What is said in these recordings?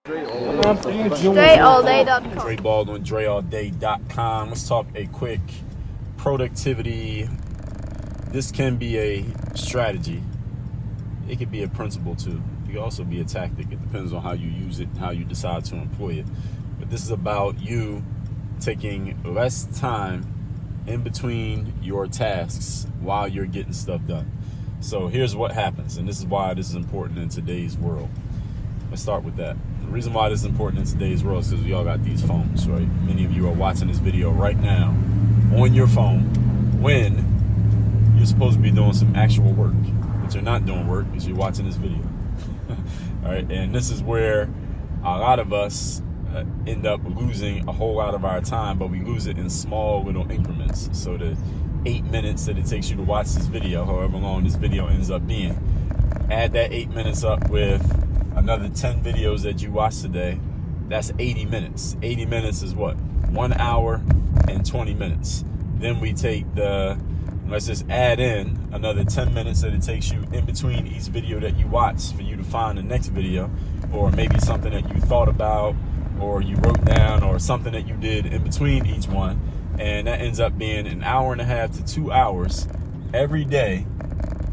DreAllDay.com. Dre Baldwin, DreAllDay.com. Let's talk a quick productivity. This can be a strategy. It could be a principle too. It could also be a tactic. It depends on how you use it and how you decide to employ it. But this is about you taking less time in between your tasks while you're getting stuff done. So here's what happens, and this is why this is important in today's world. Let's start with that. The reason why this is important in today's world is because we all got these phones, right? Many of you are watching this video right now on your phone when you're supposed to be doing some actual work, but you're not doing work because you're watching this video. All right, and this is where a lot of us end up losing a whole lot of our time, but we lose it in small little increments. So the 8 minutes that it takes you to watch this video, however long this video ends up being, add that 8 minutes up with another 10 videos that you watch today, that's 80 minutes. 80 minutes is what? 1 hour and 20 minutes. Then we take let's just add in another 10 minutes that it takes you in between each video that you watch for you to find the next video, or maybe something that you thought about or you wrote down, or something that you did in between each one. And that ends up being an hour and a half to 2 hours every day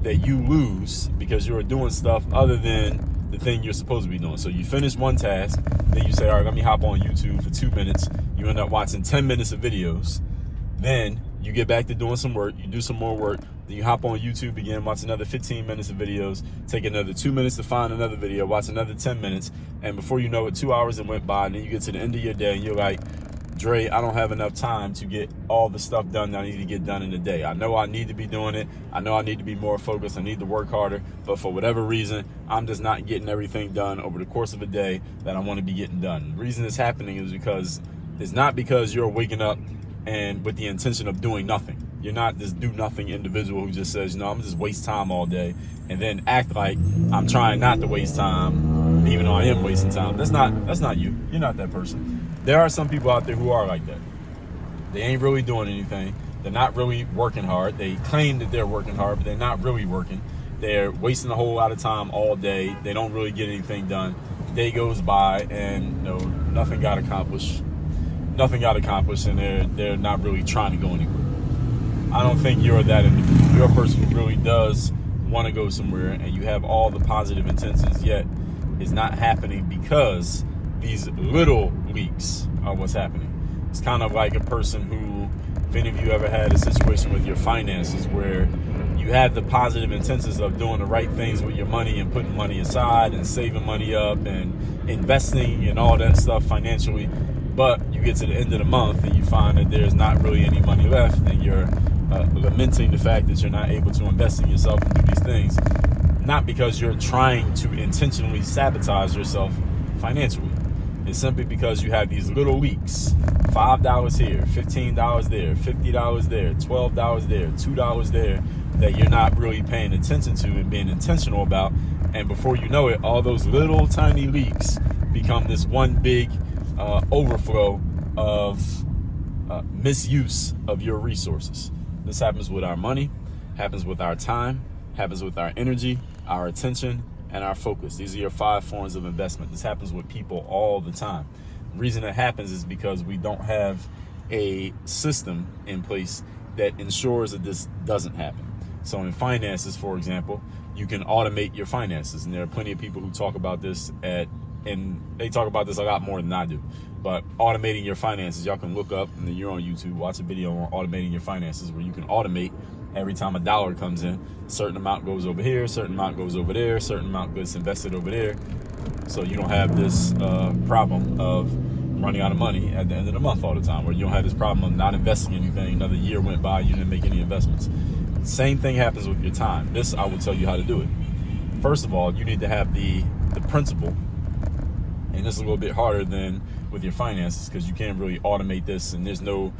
that you lose because you're doing stuff other than the thing you're supposed to be doing. So you finish one task, then you say, all right, let me hop on YouTube for 2 minutes. You end up watching 10 minutes of videos. Then you get back to doing some work, you do some more work, then you hop on YouTube again, watch another 15 minutes of videos, take another 2 minutes to find another video, watch another 10 minutes, and before you know it, 2 hours have went by, and then you get to the end of your day and you're like, Dre, I don't have enough time to get all the stuff done that I need to get done in a day. I know I need to be doing it. I know I need to be more focused. I need to work harder. But for whatever reason, I'm just not getting everything done over the course of a day that I want to be getting done. The reason it's happening is because it's not because you're waking up and with the intention of doing nothing. You're not this do nothing individual who just says, I'm just waste time all day and then act like I'm trying not to waste time, even though I am wasting time. That's not you. You're not that person. There are some people out there who are like that. They ain't really doing anything. They're not really working hard. They claim that they're working hard, but they're not really working. They're wasting a whole lot of time all day. They don't really get anything done. Day goes by and nothing got accomplished. Nothing got accomplished, and they're not really trying to go anywhere. I don't think you're that individual. You're a person who really does want to go somewhere, and you have all the positive intentions, yet it's not happening because these little leaks are what's happening. It's kind of like a person who, if any of you ever had a situation with your finances where you have the positive intentions of doing the right things with your money and putting money aside and saving money up and investing and all that stuff financially, but you get to the end of the month and you find that there's not really any money left, and you're lamenting the fact that you're not able to invest in yourself and do these things, not because you're trying to intentionally sabotage yourself financially. It's simply because you have these little leaks, $5 here, $15 there, $50 there, $12 there, $2 there, that you're not really paying attention to and being intentional about. And before you know it, all those little tiny leaks become this one big overflow of misuse of your resources. This happens with our money, happens with our time, happens with our energy, our attention, and our focus. These are your 5 forms of investment. This happens with people all the time. The reason it happens is because we don't have a system in place that ensures that this doesn't happen. So in finances, for example, you can automate your finances. And there are plenty of people who talk about this and they talk about this a lot more than I do. But automating your finances, y'all can look up, and then you're on YouTube, watch a video on automating your finances, where you can automate every time a dollar comes in, a certain amount goes over here, a certain amount goes over there, a certain amount gets invested over there. So you don't have this problem of running out of money at the end of the month all the time, or you don't have this problem of not investing anything. Another year went by, you didn't make any investments. Same thing happens with your time. This, I will tell you how to do it. First of all, you need to have the principle. And this is a little bit harder than with your finances because you can't really automate this, and there's no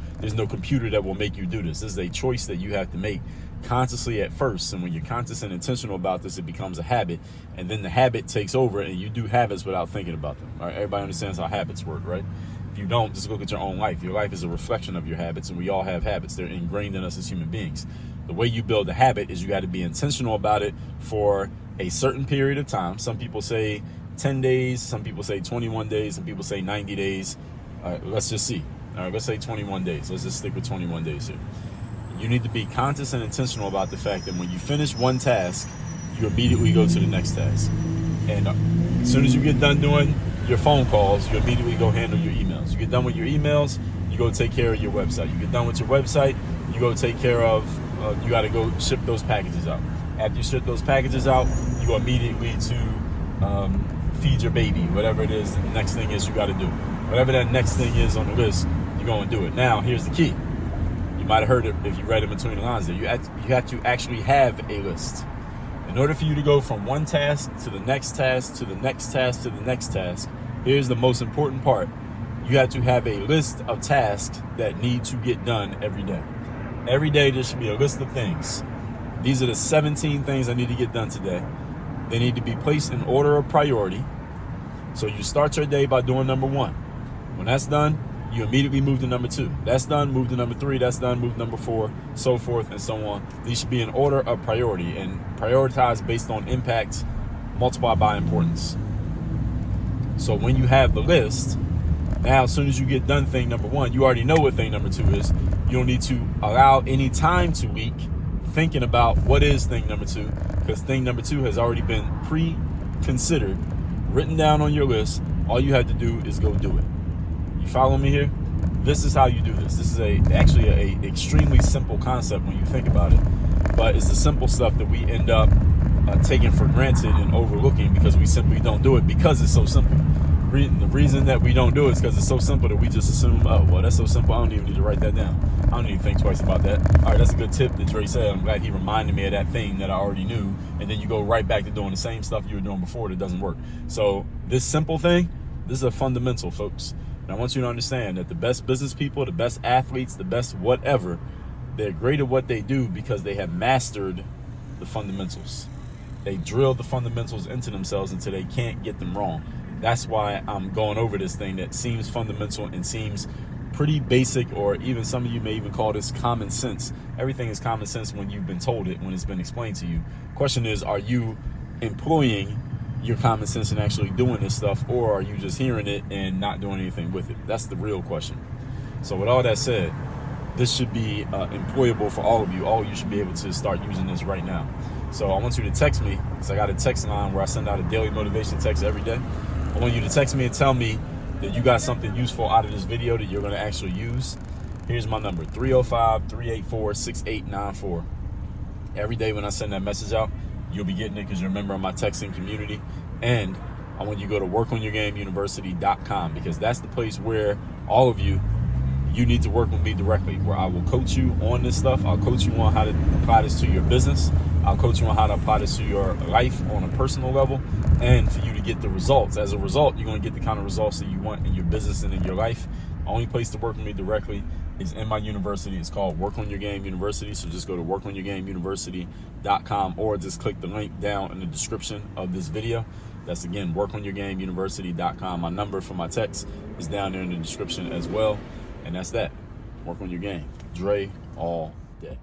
computer that will make you do this. This is a choice that you have to make consciously at first. And when you're conscious and intentional about this, it becomes a habit, and then the habit takes over and you do habits without thinking about them. All right, everybody understands how habits work, right? If you don't, just look at your own life. Your life is a reflection of your habits, and we all have habits. They're ingrained in us as human beings. The way you build a habit is you got to be intentional about it for a certain period of time. Some people say 10 days. Some people say 21 days. Some people say 90 days. Let's just see. All right, let's say 21 days. Let's just stick with 21 days here. You need to be conscious and intentional about the fact that when you finish one task, you immediately go to the next task. And as soon as you get done doing your phone calls, you immediately go handle your emails. You get done with your emails, you go take care of your website. You get done with your website, you go take care of, you got to go ship those packages out. After you ship those packages out, you go immediately to feed your baby, whatever it is, the next thing is you got to do. Whatever that next thing is on the list, you go and do it. Now, here's the key. You might have heard it if you read it between the lines there. You have to actually have a list. In order for you to go from one task to the next task, to the next task, to the next task, here's the most important part. You have to have a list of tasks that need to get done every day. Every day there should be a list of things. These are the 17 things I need to get done today. They need to be placed in order of priority. So you start your day by doing number 1. When that's done, you immediately move to number 2. That's done, move to number 3. That's done, move to number 4, so forth and so on. These should be in order of priority and prioritized based on impact, multiplied by importance. So when you have the list, now as soon as you get done thing number 1, you already know what thing number 2 is. You don't need to allow any time to leak thinking about what is thing number 2, because thing number 2 has already been pre-considered, written down on your list. All you have to do is go do it. You follow me here? This is how you do this. This is actually a extremely simple concept when you think about it, but it's the simple stuff that we end up taking for granted and overlooking because we simply don't do it because it's so simple. The reason that we don't do it is because it's so simple that we just assume, oh, well, that's so simple, I don't even need to write that down. I don't need to think twice about that. All right, that's a good tip that Dre said. I'm glad he reminded me of that thing that I already knew, and then you go right back to doing the same stuff you were doing before that doesn't work. So this simple thing, this is a fundamental, folks. And I want you to understand that the best business people, the best athletes, the best whatever, they're great at what they do because they have mastered the fundamentals. They drilled the fundamentals into themselves until they can't get them wrong. That's why I'm going over this thing that seems fundamental and seems pretty basic, or even some of you may even call this common sense. Everything is common sense when you've been told it, when it's been explained to you. Question is, are you employing your common sense and actually doing this stuff, or are you just hearing it and not doing anything with it? That's the real question. So with all that said, this should be employable for all of you. All of you should be able to start using this right now. So I want you to text me, because I got a text line where I send out a daily motivation text every day. I want you to text me and tell me that you got something useful out of this video that you're going to actually use. Here's my number, 305-384-6894. Every day when I send that message out, you'll be getting it because you're a member of my texting community. And I want you to go to workonyourgameuniversity.com, because that's the place where all of you need to work with me directly, where I will coach you on this stuff. I'll coach you on how to apply this to your business. I'll coach you on how to apply this to your life on a personal level, and for you to get the results. As a result, you're going to get the kind of results that you want in your business and in your life. The only place to work with me directly is in my university. It's called Work on Your Game University. So just go to workonyourgameuniversity.com, or just click the link down in the description of this video. That's, again, workonyourgameuniversity.com. My number for my text is down there in the description as well. And that's that. Work on your game. Dre all day.